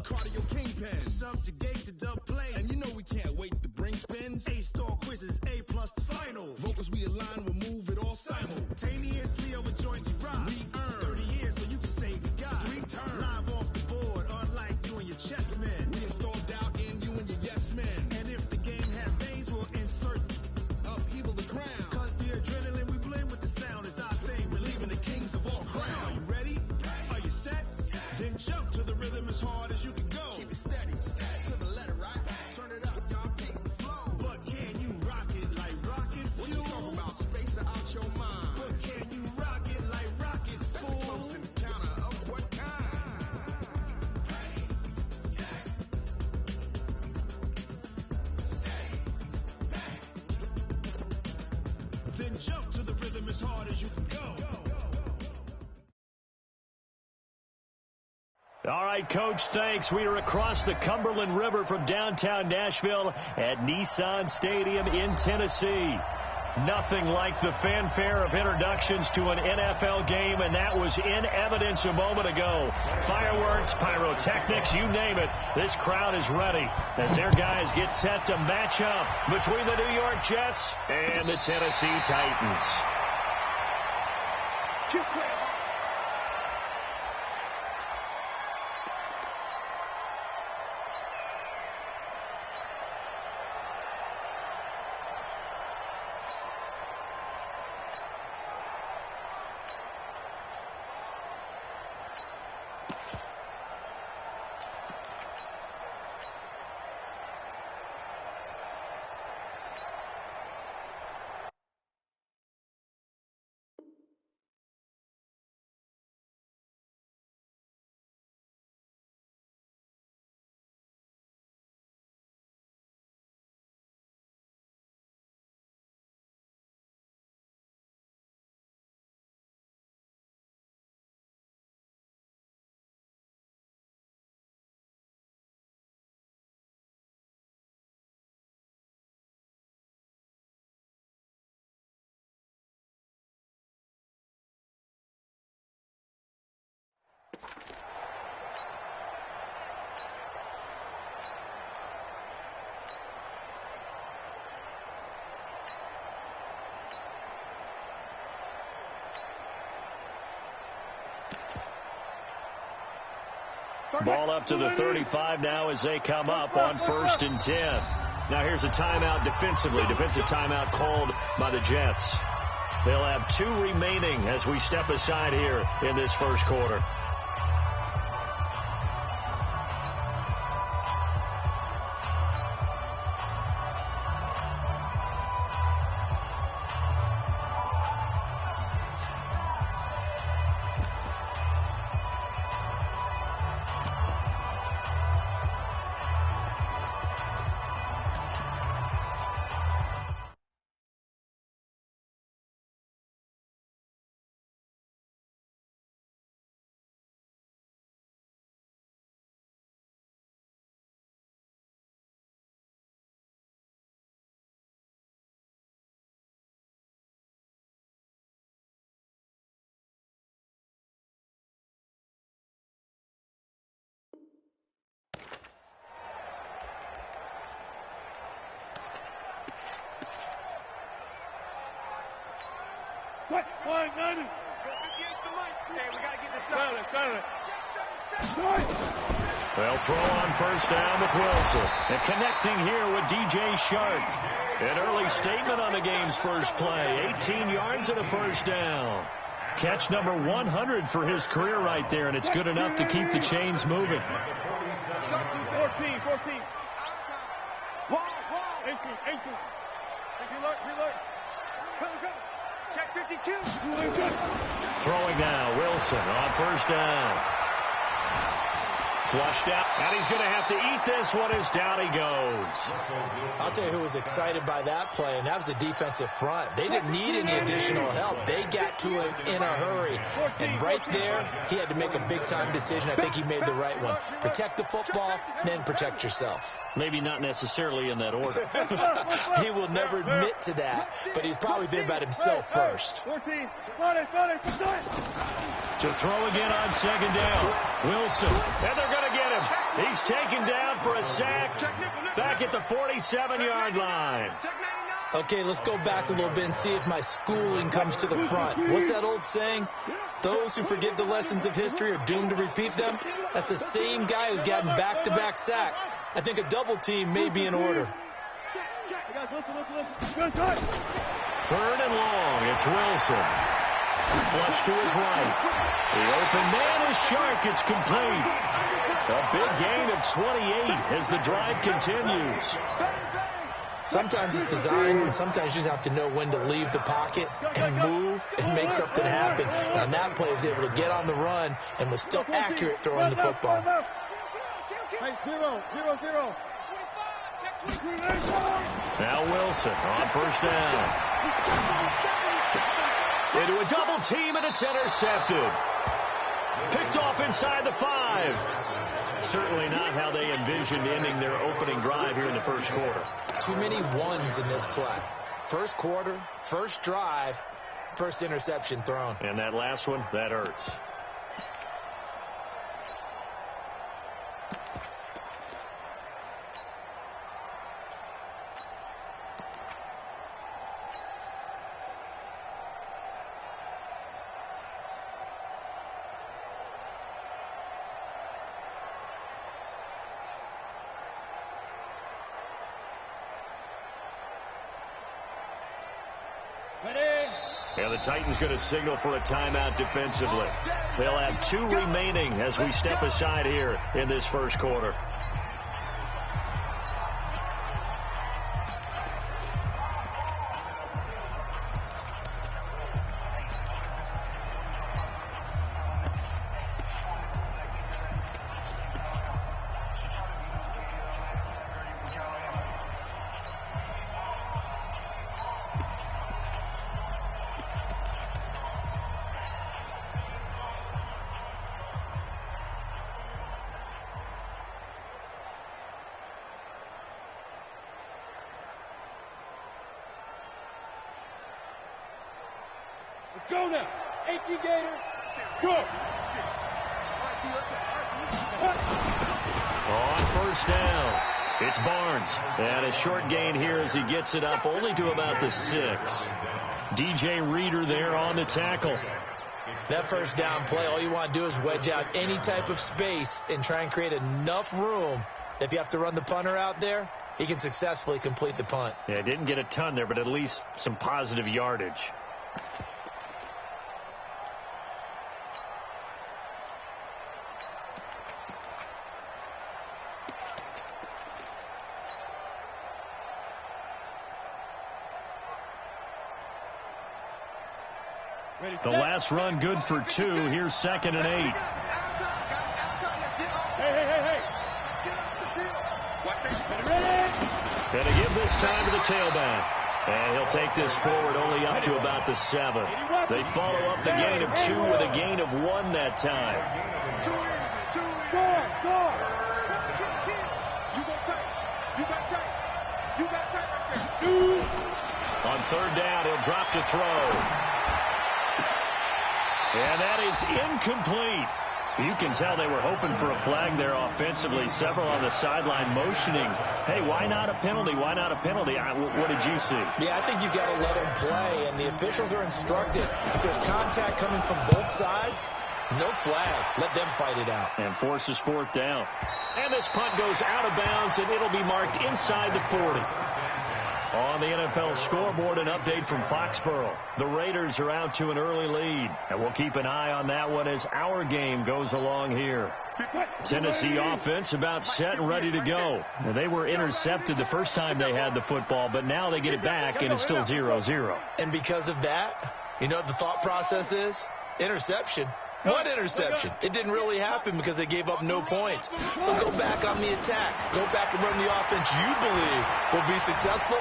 cardio kingpin. Subjugate the dub play. And you know we can't wait to bring spins. A-star quizzes, A+ the final. Vocals we align, we'll move it all simultaneously over joints you rock. We earn 30 years so you can say we got 3 turns. Live off the board, unlike you and your chess men. We install doubt in you and your yes men. And if the game has veins, we'll insert upheaval the crown. Cause the adrenaline we blend with the sound is our thing. We're leaving the kings of all crowns. So are you ready? Are you set? Then jump to the rhythm as hard as you can go. Keep it steady. To the letter, right? Turn it up, y'all keep the flow. But can you rock it like rocket fuel? What you talking about? Space out your mind. But can you rock it like rockets, fool? That's a close encounter of what kind? Then jump to the rhythm as hard as you can go. All right, Coach, thanks. We are across the Cumberland River from downtown Nashville at Nissan Stadium in Tennessee. Nothing like the fanfare of introductions to an NFL game, and that was in evidence a moment ago. Fireworks, pyrotechnics, you name it. This crowd is ready as their guys get set to match up between the New York Jets and the Tennessee Titans. Ball up to the 35 now as they come up on 1st and 10. Now here's a timeout defensively. Defensive timeout called by the Jets. They'll have 2 remaining as we step aside here in this first quarter. They'll throw on 1st down with Wilson. And connecting here with DJ Shark. An early statement on the game's first play. 18 yards and a 1st down. Catch number 100 for his career right there, and it's good enough to keep the chains moving. 14. Wall. 18. Reload. Come. Check 52. Throwing now, Wilson on 1st down. Flushed out, and he's going to have to eat this one as down he goes. I'll tell you who was excited by that play, and that was the defensive front. They didn't need any additional help. They got to him in a hurry. And right there, he had to make a big-time decision. I think he made the right one. Protect the football, then protect yourself. Maybe not necessarily in that order. He will never admit to that, but he's probably been about himself first. 14. To throw again on 2nd down. Wilson, and they're going to get him. He's taken down for a sack back at the 47-yard line. Okay, let's go back a little bit and see if my schooling comes to the front. What's that old saying? Those who forget the lessons of history are doomed to repeat them. That's the same guy who's gotten back-to-back sacks. I think a double team may be in order. Third and long. It's Wilson. Flush to his right. The open man is Shark. It's complete. A big gain of 28 as the drive continues. Sometimes it's designed, and sometimes you just have to know when to leave the pocket and move and make something happen. And on that play, he was able to get on the run and was still accurate throwing the football. Hey, 0-0-0. Now Wilson on first down. Into a double team, and it's intercepted. Picked off inside the 5. Certainly not how they envisioned ending their opening drive here in the first quarter. Too many ones in this play. First quarter, first drive, first interception thrown. And that last one, that hurts. And the Titans going to signal for a timeout defensively. They'll have 2 remaining as we step aside here in this first quarter. Let's go now. 18 Gator. Go. On first down, it's Barnes. And a short gain here as he gets it up only to about the 6. DJ Reader there on the tackle. That first down play, all you want to do is wedge out any type of space and try and create enough room. If you have to run the punter out there, he can successfully complete the punt. Yeah, didn't get a ton there, but at least some positive yardage. The last run good for 2. Here's 2nd and 8. Hey. Going to give this time to the tailback. And he'll take this forward only up to about the 7. They follow up the gain of 2 with a gain of 1 that time. Score. You got time. On third down, he'll drop to throw. And that is incomplete. You can tell they were hoping for a flag there offensively. Several on the sideline motioning, hey, why not a penalty? Why not a penalty? What did you see? Yeah, I think you've got to let them play, and the officials are instructed. If there's contact coming from both sides, no flag. Let them fight it out. And forces 4th down. And this punt goes out of bounds, and it'll be marked inside the 40. On the NFL scoreboard, an update from Foxborough. The Raiders are out to an early lead, and we'll keep an eye on that one as our game goes along here. Tennessee offense about set and ready to go. Now, they were intercepted the first time they had the football, but now they get it back, and it's still 0-0. And because of that, you know what the thought process is? Interception. What interception? It didn't really happen because they gave up no points. So go back on the attack. Go back and run the offense you believe will be successful.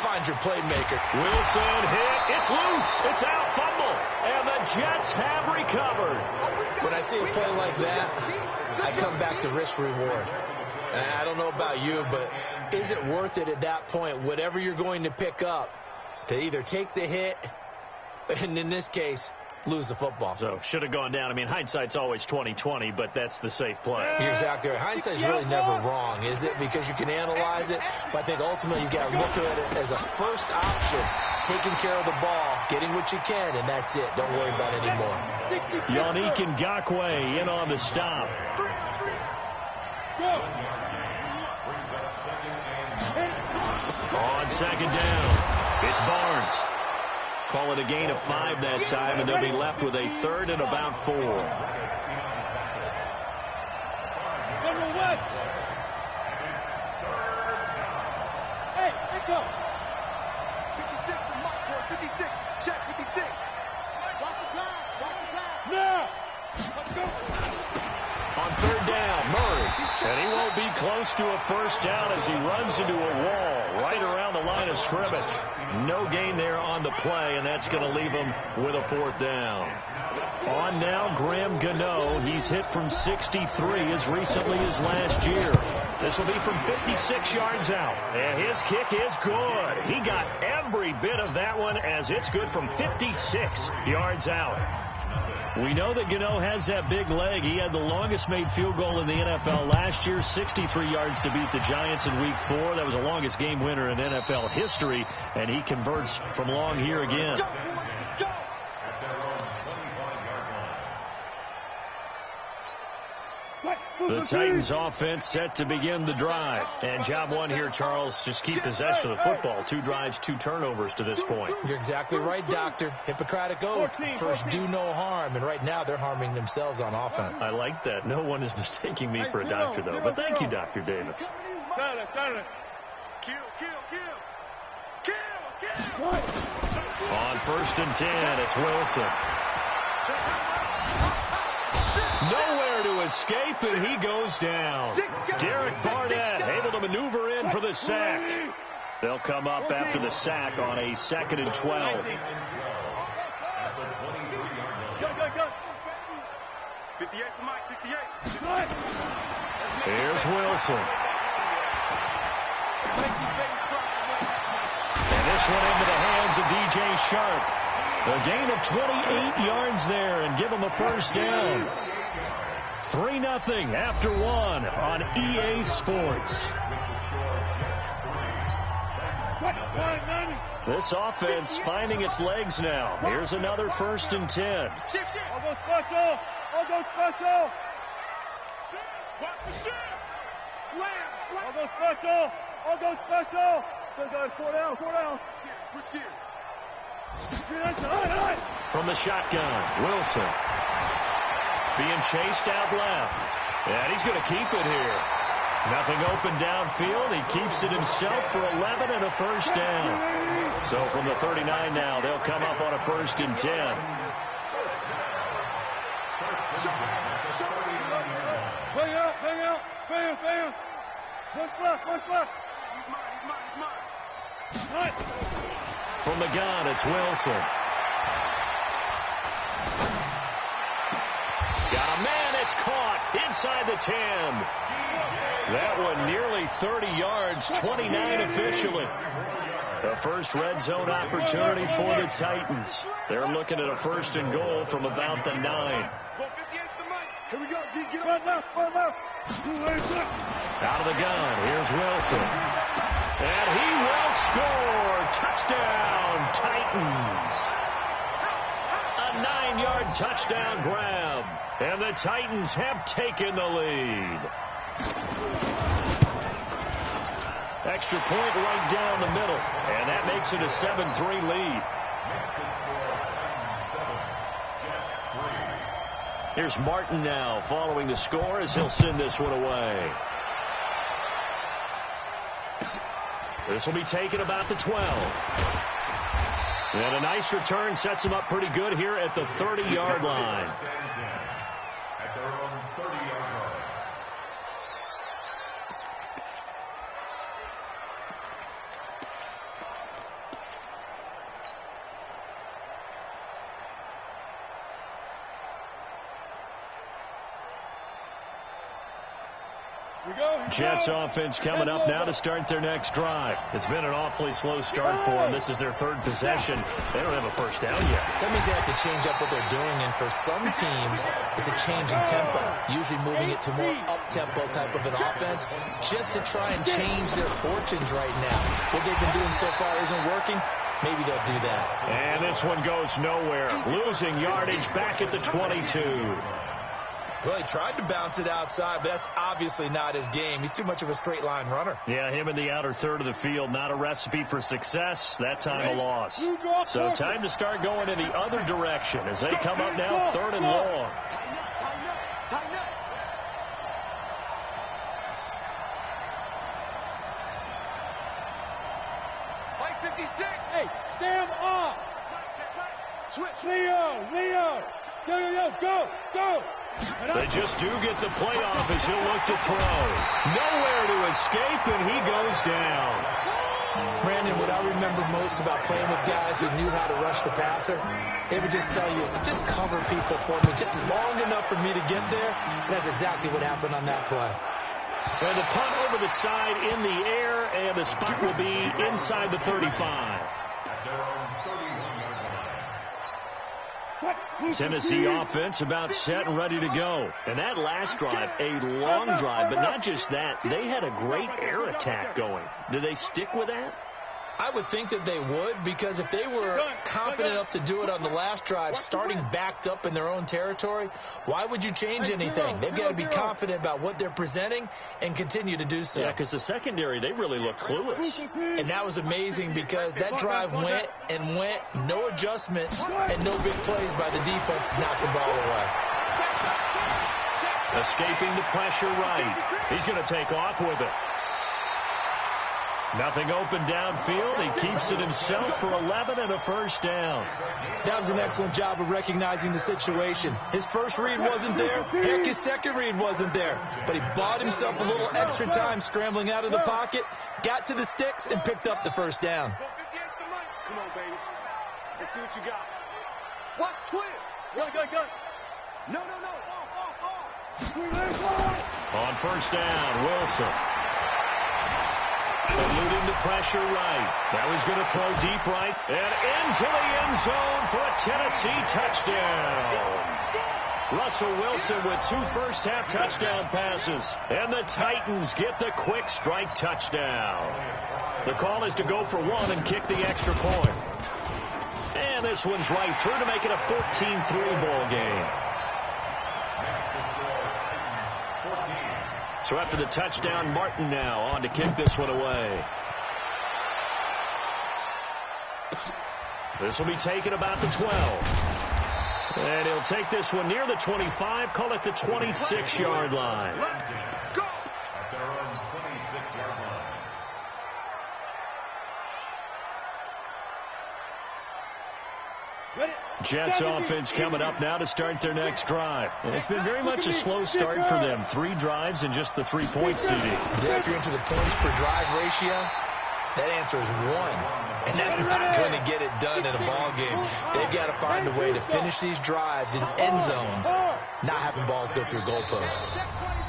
Find your playmaker. Wilson hit. It's loose. It's out. Fumble. And the Jets have recovered. When I see a play like that, I come back to risk-reward. And I don't know about you, but is it worth it at that point, whatever you're going to pick up, to either take the hit, and in this case, lose the football. So should have gone down. I mean, hindsight's always 20/20, but that's the safe play. You're exactly right. Hindsight's really never wrong, is it? Because you can analyze it, but I think ultimately you've got to look at it as a first option, taking care of the ball, getting what you can, and that's it. Don't worry about it anymore. Yannick Ngakoue in on the stop. On second down, it's Barnes. Call it a gain of 5 that time, and they'll be left with a 3rd and about 4. Hey, let's go. 56 to Mark, 56. Check 56. Watch the glass. Now. Let's go. On 3rd down, Murray. And he won't be close to a first down as he runs into a wall right around the line of scrimmage. No gain there on the play, and that's going to leave him with a 4th down. On now, Graham Gano. He's hit from 63 as recently as last year. This will be from 56 yards out. And his kick is good. He got every bit of that one as it's good from 56 yards out. We know that Gano has that big leg. He had the longest made field goal in the NFL last year, 63 yards to beat the Giants in Week 4. That was the longest game winner in NFL history, and he converts from long here again. The Titans offense set to begin the drive. And job one here, Charles, just keep possession of the football. 2 drives, 2 turnovers to this point. You're exactly right, Doctor. Hippocratic oath. First, do no harm. And right now, they're harming themselves on offense. I like that. No one is mistaking me for a doctor, though. But thank you, Dr. Davis. On 1st and 10, it's Wilson. Nowhere to escape, and he goes down. Derek Barnett able to maneuver in for the sack. They'll come up after the sack on a 2nd and 12. 58 to Mike, 58. Here's Wilson. And this one into the hands of DJ Sharp. A gain of 28 yards there and give him a first down. 3-0 after 1 on EA Sports. This offense finding its legs now. Here's another 1st and 10. I'll go special. I'll go special. Watch the shift. Slam. I'll go special. I'll go special. Go, guys. 4 down. Switch gears. From the shotgun, Wilson. Being chased out left. And he's going to keep it here. Nothing open downfield. He keeps it himself for 11 and a first down. So from the 39 now, they'll come up on a 1st and 10. Bang out. Bam. One left. He's mine. From the gun, it's Wilson. Got a man, it's caught inside the 10. That one nearly 30 yards, 29 officially. The first red zone opportunity for the Titans. They're looking at a 1st and goal from about the 9. Here we go, G, get on left. Out of the gun, here's Wilson. And he will score. Touchdown, Titans. A 9-yard touchdown grab. And the Titans have taken the lead. Extra point right down the middle. And that makes it a 7-3 lead. Here's Martin now following the score as he'll send this one away. This will be taken about the 12. And a nice return sets him up pretty good here at the 30-yard line. At their own 30-yard line. Jets offense coming up now to start their next drive. It's been an awfully slow start for them. This is their third possession. They don't have a first down yet. That means they have to change up what they're doing, and for some teams, it's a change in tempo, usually moving it to more up-tempo type of an offense just to try and change their fortunes right now. What they've been doing so far isn't working. Maybe they'll do that. And this one goes nowhere. Losing yardage back at the 22. Well, he tried to bounce it outside, but that's obviously not his game. He's too much of a straight-line runner. Yeah, him in the outer third of the field, not a recipe for success. That time a loss. So time to start going in the other direction as they come up now, third and long. Play 56. Hey, stand up. Switch. Leo. Go. They just do get the playoff as he'll look to throw. Nowhere to escape, and he goes down. Brandon, what I remember most about playing with guys who knew how to rush the passer, they would just tell you, just cover people for me, just long enough for me to get there. And that's exactly what happened on that play. And the punt over the side in the air, and the spot will be inside the 35. Tennessee offense about set and ready to go. And that last drive, a long drive, but not just that. They had a great air attack going. Do they stick with that? I would think that they would, because if they were confident enough to do it on the last drive, starting backed up in their own territory, why would you change anything? They've got to be confident about what they're presenting and continue to do so. Yeah, because the secondary, they really look clueless. And that was amazing because that drive went, no adjustments, and no big plays by the defense to knock the ball away. Escaping the pressure right. He's going to take off with it. Nothing open downfield. He keeps it himself for 11 and a first down. That was an excellent job of recognizing the situation. His first read wasn't there. Heck, his second read wasn't there. But he bought himself a little extra time scrambling out of the pocket, got to the sticks, and picked up the first down. Come on, baby. Let's see what you got. What? Twist. Go. No. Off. On first down, Wilson. Eluding the pressure right. Now he's going to throw deep right and into the end zone for a Tennessee touchdown. Russell Wilson with 2 first-half touchdown passes. And the Titans get the quick strike touchdown. The call is to go for 1 and kick the extra point. And this one's right through to make it a 14-3 ball game. So after the touchdown, Martin now on to kick this one away. This will be taken about the 12. And he'll take this one near the 25, call it the 26-yard line. Go! At their own 26-yard line. Jets offense coming up now to start their next drive. And it's been very much a slow start for them. 3 drives and just the 3-point CD. Yeah, if you're into the points per drive ratio, that answer is 1. And that's not going to get it done in a ball game. They've got to find a way to finish these drives in end zones, not having balls go through goalposts.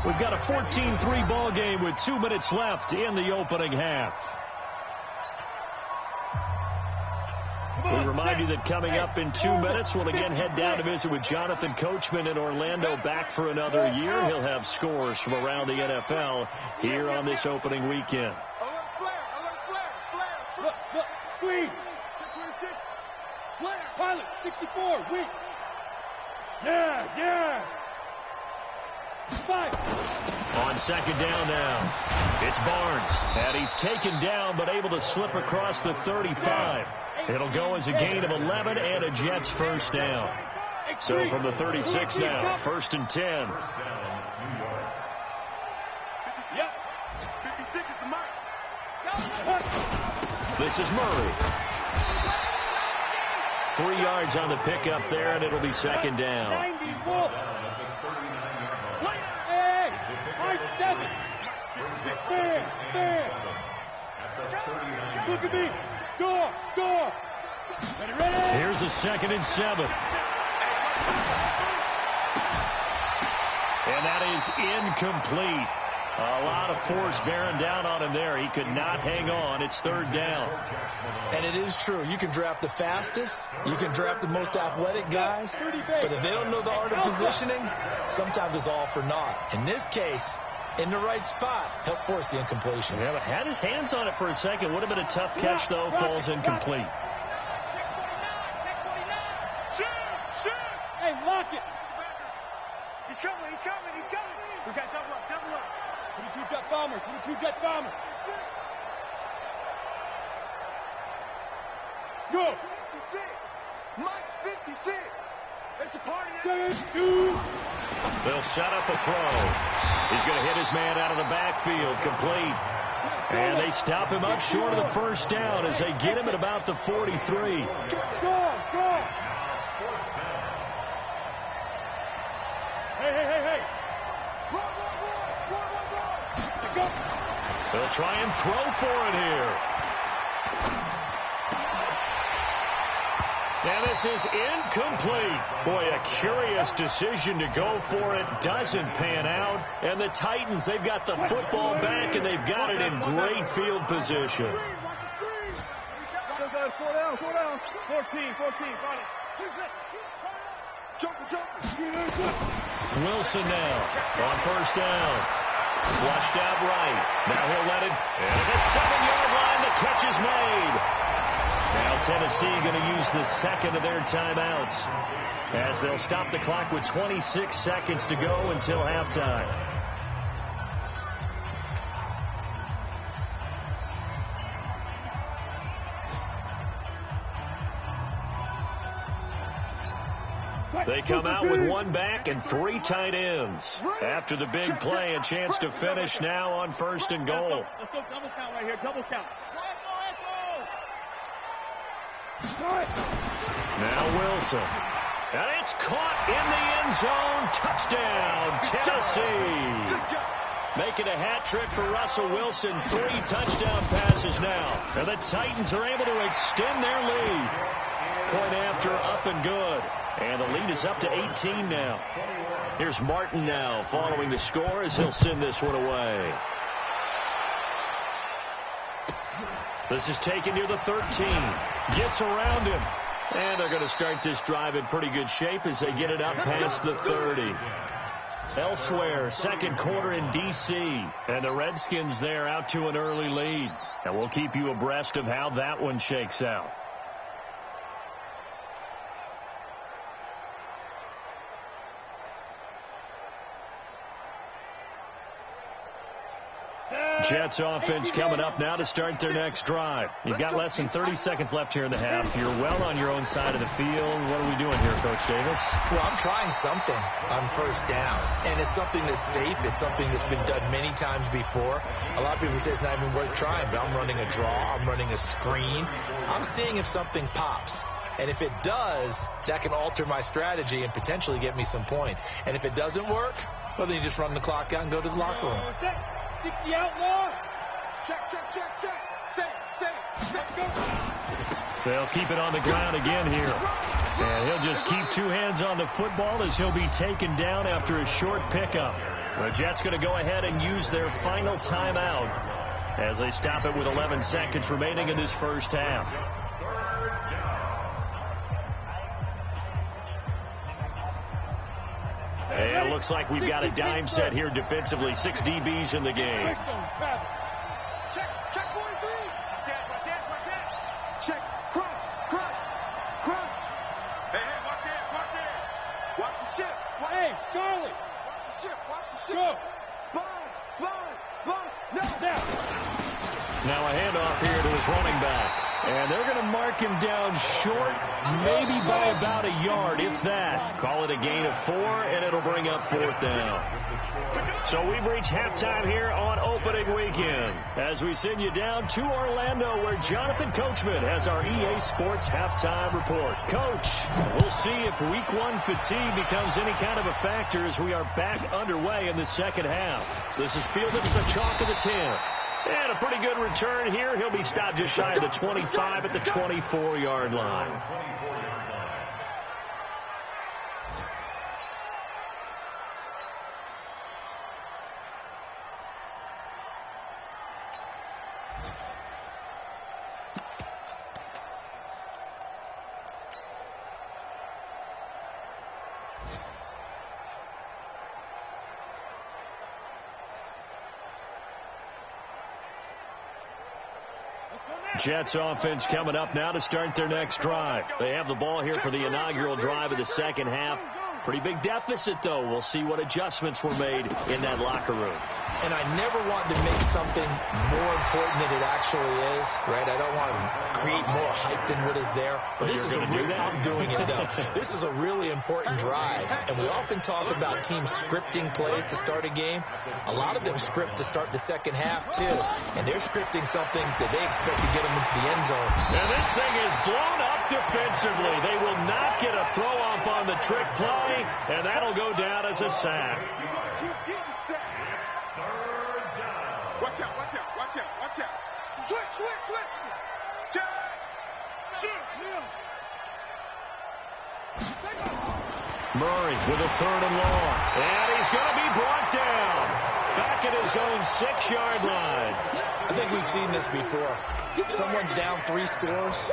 We've got a 14-3 ball game with 2 minutes left in the opening half. We remind you that coming up in 2 minutes, we'll again head down to visit with Jonathan Coachman in Orlando, back for another year. He'll have scores from around the NFL here on this opening weekend. Look, squeeze. 26. Slam. Pilot, 64, weak. Yes. 5. On second down now, it's Barnes. And he's taken down, but able to slip across the 35. It'll go as a gain of 11 and a Jets first down. So from the 36 now, 1st and 10. Yep. 56 is the mark. This is Murray. 3 yards on the pickup there, and it'll be second down. 90, Hey, I-7. Fair. Look at me. Score. Ready? Here's a 2nd and 7. And that is incomplete. A lot of force bearing down on him there. He could not hang on. It's third down. And it is true. You can draft the fastest. You can draft the most athletic guys. But if they don't know the art of positioning, sometimes it's all for naught. In this case, in the right spot, help force the incompletion. Yeah, but had his hands on it for a second. Would have been a tough catch, though. Falls incomplete. Hey, lock it. He's coming. We got double up. 22 jet bomber. Go. 56. Mike's 56. It's a party. They'll set up a throw. He's going to hit his man out of the backfield. Complete. And they stop him up short of the first down as they get him at about the 43. Go. Hey. Run. Go. They'll try and throw for it here. Now this is incomplete. Boy, a curious decision to go for it. Doesn't pan out. And the Titans, they've got the football back, and they've got it in great field position. Still got it. 4 down. 14. Got it. Jumper. Wilson now on first down. Flushed out right. Now he'll let it. And at the 7-yard line, the catch is made. Now Tennessee going to use the second of their timeouts as they'll stop the clock with 26 seconds to go until halftime. They come out with one back and 3 tight ends. After the big play, a chance to finish now on first and goal. Let's go double count right here. Double count. Now Wilson. And it's caught in the end zone. Touchdown, Tennessee. Making a hat trick for Russell Wilson. 3 touchdown passes now. And the Titans are able to extend their lead. Point after, up and good. And the lead is up to 18 now. Here's Martin now following the score as he'll send this one away. This is taken near the 13. Gets around him. And they're going to start this drive in pretty good shape as they get it up past the 30. Elsewhere, second quarter in D.C. And the Redskins there out to an early lead. And we'll keep you abreast of how that one shakes out. Jets offense coming up now to start their next drive. You've got less than 30 seconds left here in the half. You're well on your own side of the field. What are we doing here, Coach Davis? Well, I'm trying something on first down, and it's something that's safe. It's something that's been done many times before. A lot of people say it's not even worth trying, but I'm running a draw. I'm running a screen. I'm seeing if something pops. And if it does, that can alter my strategy and potentially get me some points. And if it doesn't work, well, then you just run the clock out and go to the locker room. 60 outlaw. Check. Say. Let's go. They'll keep it on the ground again here. And he'll just keep 2 hands on the football as he'll be taken down after a short pickup. The Jets going to go ahead and use their final timeout as they stop it with 11 seconds remaining in this first half. And it looks like we've got a dime set here defensively. 6 DBs in the game. Check 43. Watch it. Check. Crunch. Hey, watch it. Watch the ship. Hey, Charlie. Watch the ship. Go. Sponge. No. Now a handoff here to his running back. And they're going to mark him down short, maybe by about a yard, if that. Call it a gain of 4, and it'll bring up 4th down. So we've reached halftime here on opening weekend as we send you down to Orlando where Jonathan Coachman has our EA Sports halftime report. Coach, we'll see if week 1 fatigue becomes any kind of a factor as we are back underway in the second half. This is fielded at the chalk of the 10. And a pretty good return here. He'll be stopped just shy of the 25 at the 24-yard line. Jets offense coming up now to start their next drive. They have the ball here for the inaugural drive of the second half. Pretty big deficit, though. We'll see what adjustments were made in that locker room. And I never want to make something more important than it actually is, right? I don't want to create more hype than what is there. But this is I'm doing it, though. This is a really important drive. And we often talk about teams scripting plays to start a game. A lot of them script to start the second half, too. And they're scripting something that they expect to get them into the end zone. And this thing is blown up defensively. They will not get a throw-off on the trick play, and that'll go down as a sack. Watch out, watch out, watch out, watch out. Switch. Murray with a 3rd and long. And he's going to be brought down. Back at his own 6-yard line. I think we've seen this before. If someone's down 3 scores,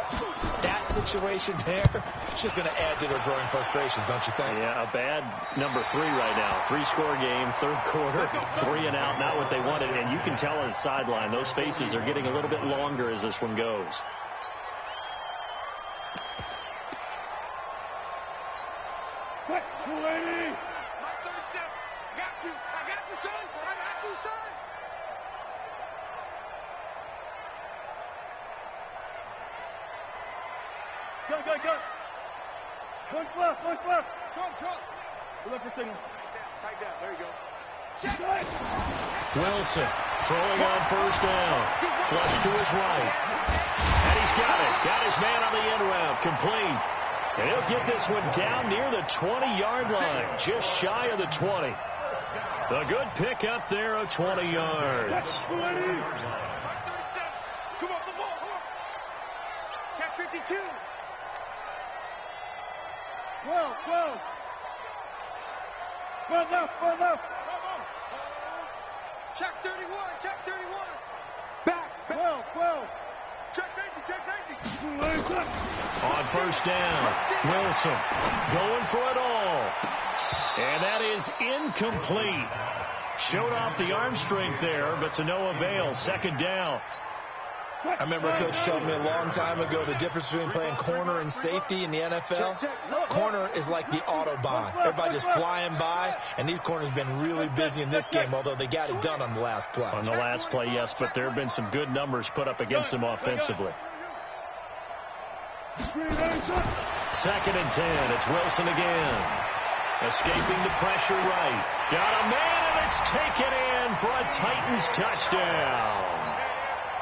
that situation there, it's just going to add to their growing frustrations, don't you think? Yeah, a bad number 3 right now. 3-score game, 3rd quarter, 3 and out, not what they wanted. And you can tell on the sideline, those faces are getting a little bit longer as this one goes. Quick, 280. Mike 37. I got you, son. I got you, son. Go. One left. Trump. We're left for signal. Tight down. There you go. Wilson throwing on 1st down. Flush to his right. And he's got it. Got his man on the end route. Complete. And he'll get this one down near the 20-yard line. Just shy of the 20. A good pickup there of 20 yards. Come on, the ball. Check 52. 12. Well left. Check 31. Back. 12. Check safety. On 1st down, Wilson going for it all. And that is incomplete. Showed off the arm strength there, but to no avail. 2nd down. I remember Coach telling me a long time ago the difference between playing corner and safety in the NFL. Corner is like the Autobahn. Everybody just flying by, and these corners have been really busy in this game, although they got it done on the last play. On the last play, yes, but there have been some good numbers put up against them offensively. 2nd and 10. It's Wilson again. Escaping the pressure right. Got a man, and it's taken in for a Titans touchdown.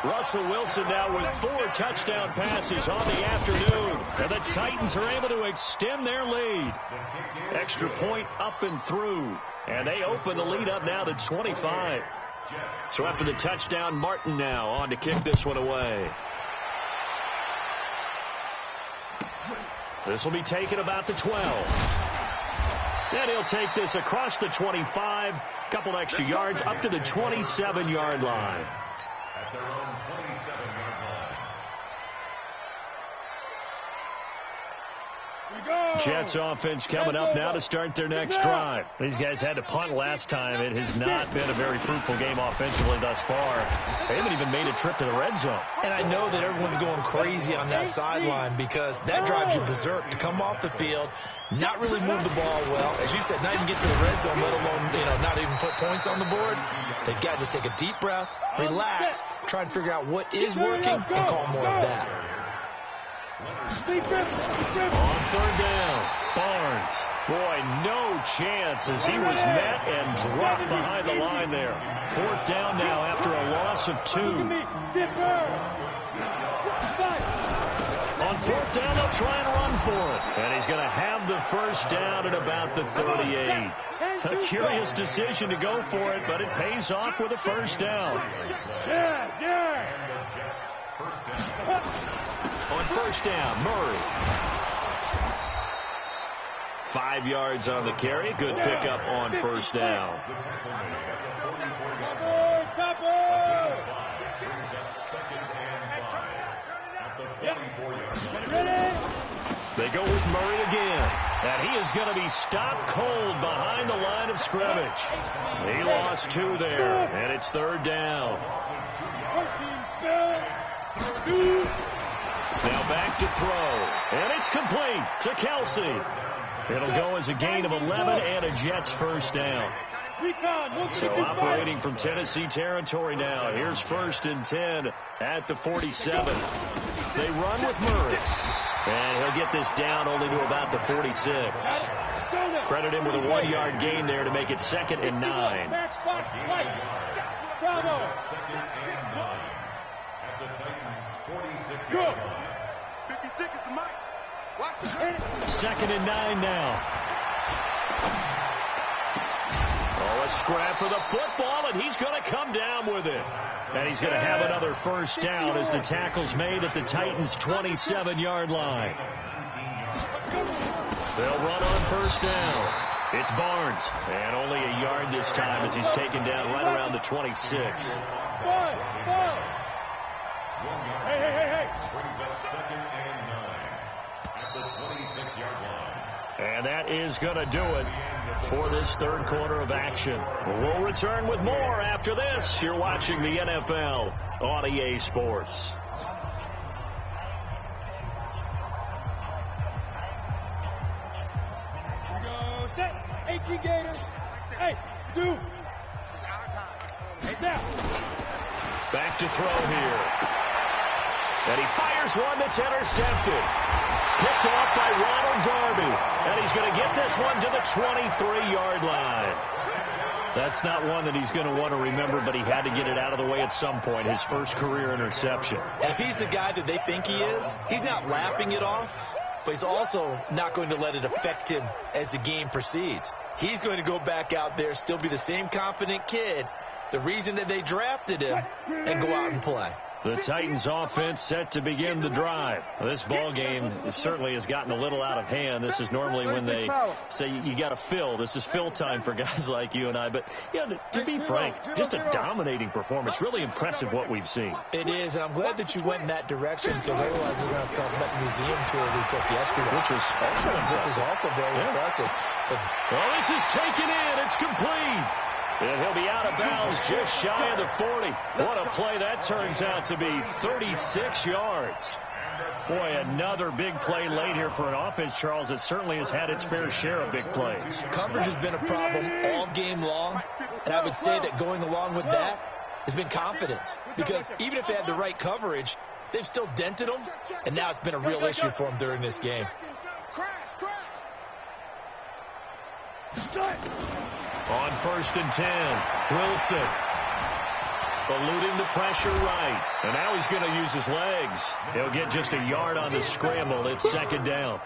Russell Wilson now with 4 touchdown passes on the afternoon. And the Titans are able to extend their lead. Extra point up and through. And they open the lead up now to 25. So after the touchdown, Martin now on to kick this one away. This will be taken about the 12. And he'll take this across the 25. Couple extra yards up to the 27-yard line. At their own 27-yard line. Jets offense coming up now to start their next drive. These guys had to punt last time. It has not been a very fruitful game offensively thus far. They haven't even made a trip to the red zone. And I know that everyone's going crazy on that sideline because that drives you berserk to come off the field, not really move the ball well. As you said, not even get to the red zone, let alone, not even put points on the board. They've got to just take a deep breath, relax, try and figure out what is working, and call more of that. On 3rd down, Barnes. Boy, no chance as he was met and dropped behind the line there. 4th down now after a loss of 2. On 4th down, they'll try and run for it. And he's going to have the 1st down at about the 38. A curious decision to go for it, but it pays off with a 1st down. On 1st down, Murray. 5 yards on the carry. Good pickup on 1st down. They go with Murray again. And he is going to be stopped cold behind the line of scrimmage. He lost 2 there. And it's 3rd down. Now back to throw. And it's complete to Kelsey. It'll go as a gain of 11 and a Jets first down. So operating from Tennessee territory now. Here's 1st and 10 at the 47. They run with Murray. And he'll get this down only to about the 46. Credit him with a 1-yard gain there to make it 2nd and 9. Bravo. 56 at the mic. Watch the 2nd and 9 now. Oh, a scrap for the football, and he's going to come down with it. And he's going to have another first down as the tackle's made at the Titans' 27-yard line. They'll run on first down. It's Barnes, and only a yard this time as he's taken down right around the 26. Hey. Brings up 2nd and 9 at the 26-yard line. And that is going to do it for this third quarter of action. We'll return with more after this. You're watching the NFL on EA Sports. Here we go. Set. 18 Gators. Hey, Stu. It's our time. Hey, Zach. Back to throw here. And he fires one that's intercepted. Picked off by Ronald Darby. And he's going to get this one to the 23-yard line. That's not one that he's going to want to remember, but he had to get it out of the way at some point. His first career interception. And if he's the guy that they think he is, he's not laughing it off, but he's also not going to let it affect him as the game proceeds. He's going to go back out there, still be the same confident kid, the reason that they drafted him, and go out and play. The Titans offense set to begin the drive. This ball game certainly has gotten a little out of hand. This is normally when they say you got to fill. This is fill time for guys like you and I. But yeah, to be frank, just a dominating performance. Really impressive what we've seen. It is, and I'm glad that you went in that direction, because otherwise we're going to have to talk about the museum tour we took yesterday. Which was also impressive. Which was also very impressive. But, well, this is taken in. It's complete. And he'll be out of bounds just shy of the 40. What a play that turns out to be. 36 yards. Boy, another big play late here for an offense, Charles, that certainly has had its fair share of big plays. Coverage has been a problem all game long, and I would say that going along with that has been confidence. Because even if they had the right coverage, they've still dented them, and now it's been a real issue for them during this game. On 1st and 10, Wilson eluding the pressure right. And now he's going to use his legs. He'll get just a yard on the scramble. It's 2nd down.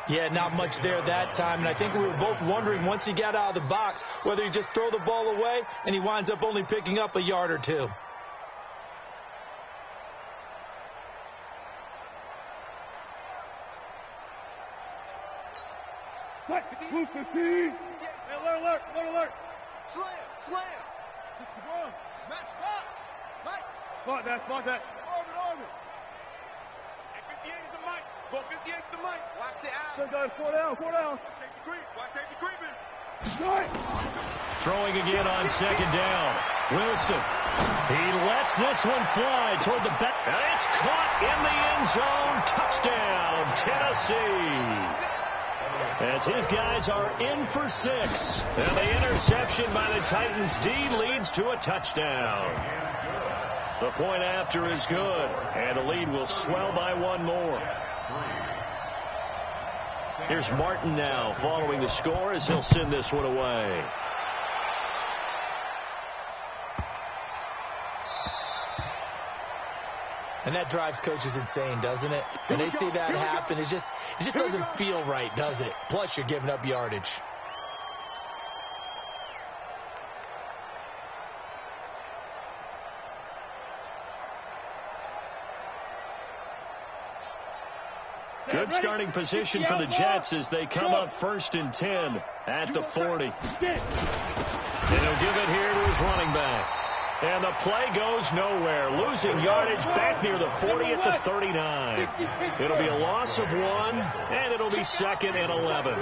Yeah, not much there that time. And I think we were both wondering once he got out of the box whether he just throw the ball away and he winds up only picking up a yard or two. Move 15. Alert. Slam. 61. Match box. Mike. Spot that. Orbit. Hey, 58 is the mic. Go 58 is the mic. Watch the eye. Still got 4 down. Safety creep. Watch safety creeping. Throwing again on 2nd down. Wilson. He lets this one fly toward the back. And it's caught in the end zone. Touchdown, Tennessee. As his guys are in for 6. And the interception by the Titans D leads to a touchdown. The point after is good. And the lead will swell by 1 more. Here's Martin now following the score as he'll send this one away. And that drives coaches insane, doesn't it? When they see that happen, it just doesn't feel right, does it? Plus, you're giving up yardage. Good starting position for the Jets as they come up 1st and 10 at the 40. And he'll give it here to his running back. And the play goes nowhere. Losing yardage back near the 40 at the 39. It'll be a loss of 1, and it'll be 2nd and 11.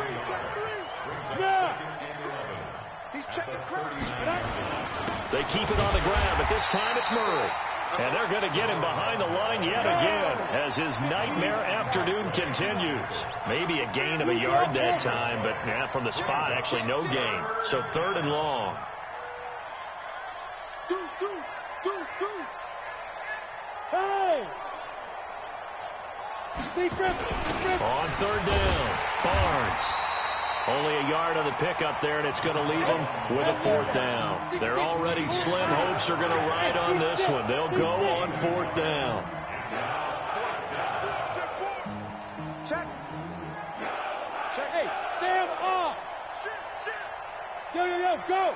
They keep it on the grab. At this time, it's Murray. And they're going to get him behind the line yet again as his nightmare afternoon continues. Maybe a gain of a yard that time, but from the spot, actually no gain. So 3rd and long. Hey! On 3rd down, Barnes. Only a yard on the pickup there, and it's going to leave them with a 4th down. They're already slim hopes are going to ride on this one. They'll go on 4th down. Check. Hey, Sam off. Yo, go.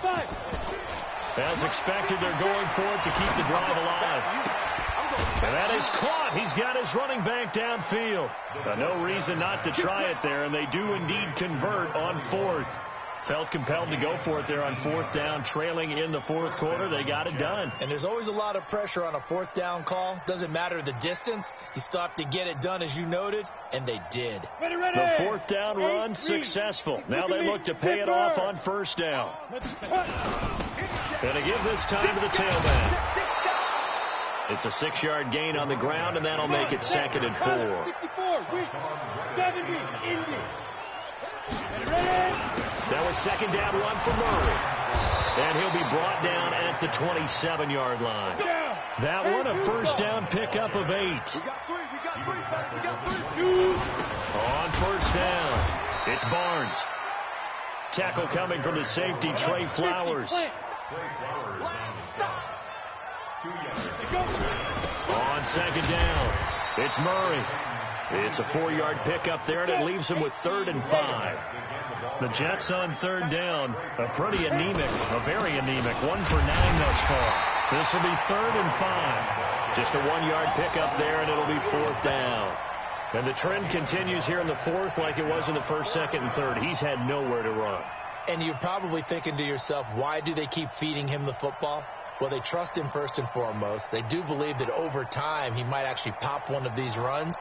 5. As expected, they're going for it to keep the drive alive. And that is caught. He's got his running back downfield. No reason not to try it there, and they do indeed convert on 4th. Felt compelled to go for it there on 4th down, trailing in the 4th quarter. They got it done. And there's always a lot of pressure on a 4th down call. Doesn't matter the distance. You still have to get it done, as you noted, and they did. Ready. The 4th down run successful. Now they look to pay it off on 1st down. Going to give this time to the tailback. It's a 6-yard gain on the ground, and that'll make it 2nd and 4. 64, 70, Indy. That was 2nd down run for Murray. And he'll be brought down at the 27-yard line. That one a 1st down pickup of 8. We got 3. On 1st down, it's Barnes. Tackle coming from the safety, Trey Flowers. On 2nd down, it's Murray. It's a 4-yard pickup there, and it leaves him with 3rd and 5. The Jets on 3rd down, a very anemic 1 for 9 thus far. This will be 3rd and 5. Just a 1-yard pickup there, and it'll be 4th down. And the trend continues here in the 4th like it was in the 1st, 2nd, and 3rd. He's had nowhere to run. And you're probably thinking to yourself, why do they keep feeding him the football? Well, they trust him first and foremost. They do believe that over time he might actually pop one of these runs.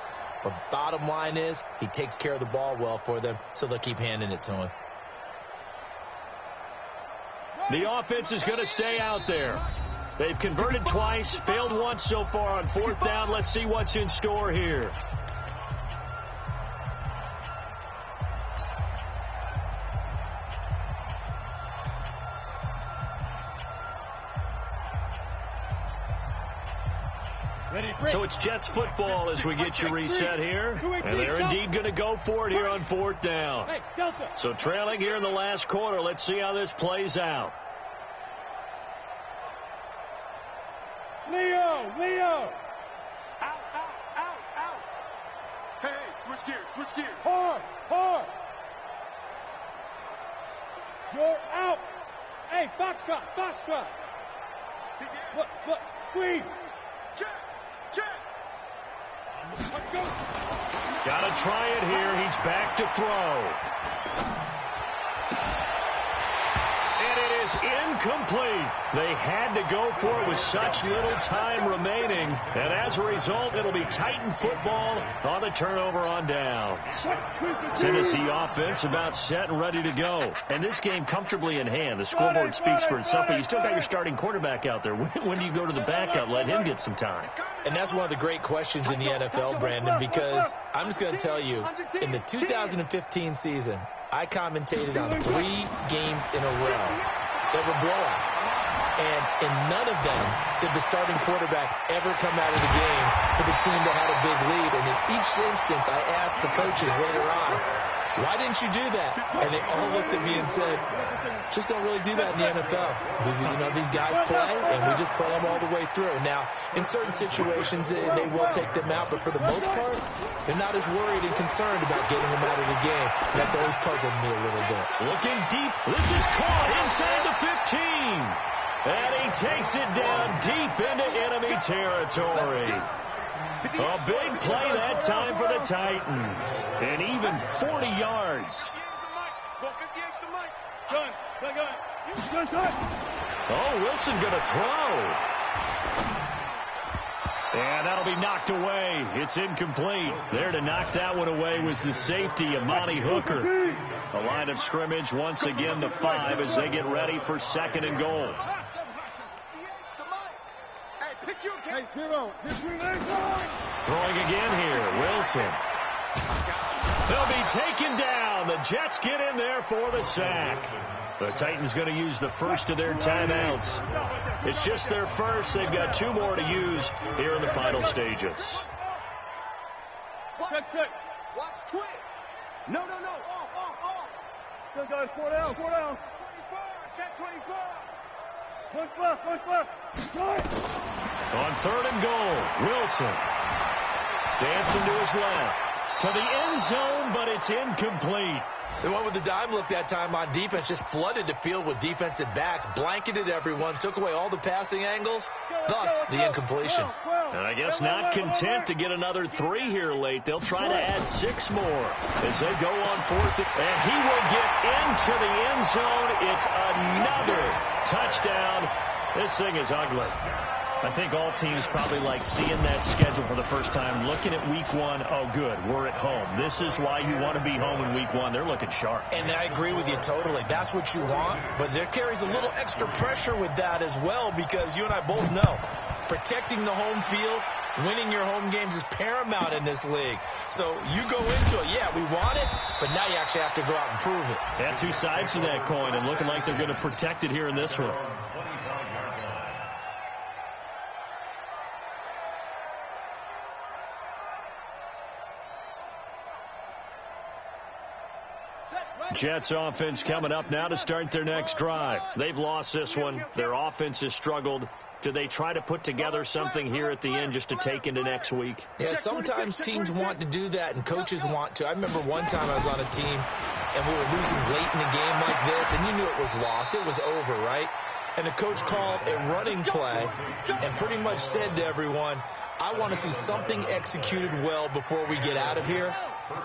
But bottom line is he takes care of the ball well for them, so they'll keep handing it to him. The offense is going to stay out there. They've converted twice, failed once so far on 4th down. Let's see what's in store here. So it's Jets football as we get you reset here. And they're indeed going to go for it here on 4th down. So trailing here in the last quarter. Let's see how this plays out. Leo. Out. Hey, switch gears. Hard. You're out. Hey, Foxtrot. Look, squeeze. Check. Let's go. Got to try it here. He's back to throw. And it is incomplete. They had to go for it with such little time remaining. And as a result, it'll be Titan football on the turnover on downs. Tennessee offense about set and ready to go. And this game comfortably in hand. The scoreboard speaks for itself, but you still got your starting quarterback out there. When do you go to the backup? Let him get some time. And that's one of the great questions in the NFL, Brandon, because I'm just going to tell you, in the 2015 season, I commentated on 3 games in a row. They were blowouts. And in none of them did the starting quarterback ever come out of the game for the team that had a big lead. And in each instance, I asked the coaches later on, why didn't you do that? And they all looked at me and said, just don't really do that in the NFL. These guys play, and we just play them all the way through. Now, in certain situations, they will take them out, but for the most part, they're not as worried and concerned about getting them out of the game. And that's always puzzled me a little bit. Looking deep. This is caught inside the 15. And he takes it down deep into enemy territory. A big play that time for the Titans. And even 40 yards. Gun. Oh, Wilson going to throw. And that'll be knocked away. It's incomplete. There to knock that one away was the safety, Amani Hooker. The line of scrimmage, once again, the 5 as they get ready for 2nd and goal. Pick your game. Hey, zero. Throwing again here, Wilson. They'll be taken down. The Jets get in there for the sack. The Titans going to use the first of their timeouts. It's just their first. They've got 2 more to use here in the final stages. Check. Watch twitch. No. Off. Still got 4 down. 24. Check 24. Push left. On 3rd and goal, Wilson dancing to his left. To the end zone, but it's incomplete. They went with the dime look that time on defense, just flooded the field with defensive backs, blanketed everyone, took away all the passing angles, thus the incompletion. And I guess not content to get another 3 here late. They'll try to add 6 more as they go on 4th. And he will get into the end zone. It's another touchdown. This thing is ugly. I think all teams probably like seeing that schedule for the first time, looking at week 1. Oh, good, we're at home. This is why you want to be home in week 1. They're looking sharp. And I agree with you totally. That's what you want, but there carries a little extra pressure with that as well, because you and I both know protecting the home field, winning your home games is paramount in this league. So you go into it, yeah, we want it, but now you actually have to go out and prove it. Yeah, 2 sides to that coin, and looking like they're going to protect it here in this one. Jets offense coming up now to start their next drive. They've lost this one. Their offense has struggled. Do they try to put together something here at the end just to take into next week? Yeah, sometimes teams want to do that and coaches want to. I remember one time I was on a team and we were losing late in a game like this, and you knew it was lost. It was over, right? And the coach called a running play and pretty much said to everyone, I want to see something executed well before we get out of here.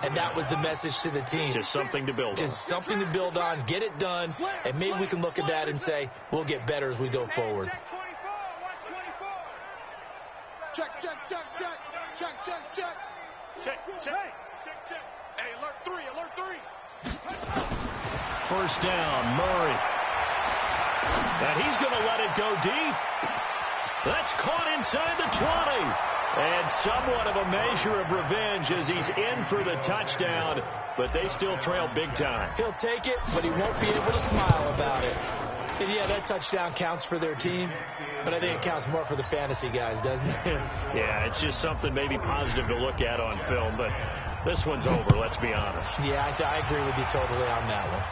And that was the message to the team. Just something to build on. Just something to build on, get it done, and maybe we can look at that and say, we'll get better as we go forward. Check. Hey, alert 3. First down, Murray. And he's going to let it go deep. That's caught inside the 20. And somewhat of a measure of revenge as he's in for the touchdown, but they still trail big time. He'll take it, but he won't be able to smile about it. And yeah, that touchdown counts for their team, but I think it counts more for the fantasy guys, doesn't it? Yeah, it's just something maybe positive to look at on film, but this one's over, let's be honest. Yeah, I agree with you totally on that one.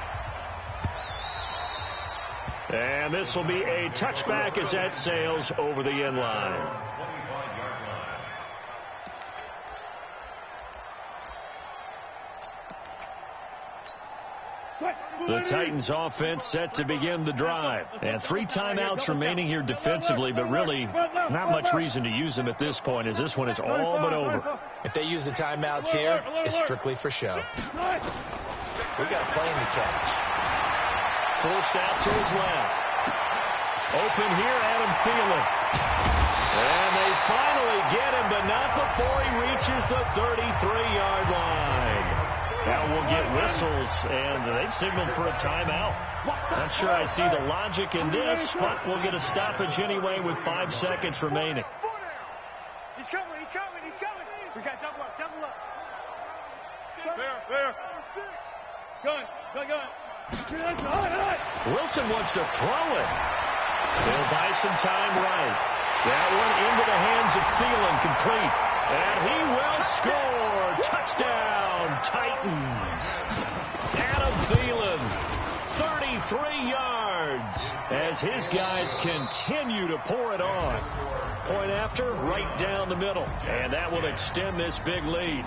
And this will be a touchback as that sails over the end line. The Titans offense set to begin the drive. And 3 timeouts remaining here defensively, but really not much reason to use them at this point, as this one is all but over. If they use the timeouts here, it's strictly for show. We got playing to catch. Forced out to his left. Open here, Adam Thielen. And they finally get him, but not before he reaches the 33-yard line. Now we'll get whistles, and they've signaled for a timeout. Not sure I see the logic in this, but we'll get a stoppage anyway with 5 seconds remaining. He's coming. We got double up. Fair. Gun. Wilson wants to throw it. They'll buy some time right. That one into the hands of Thielen, complete. And he will score. Touchdown, Titans. Adam Thielen, 33 yards as his guys continue to pour it on. Point after, right down the middle. And that will extend this big lead.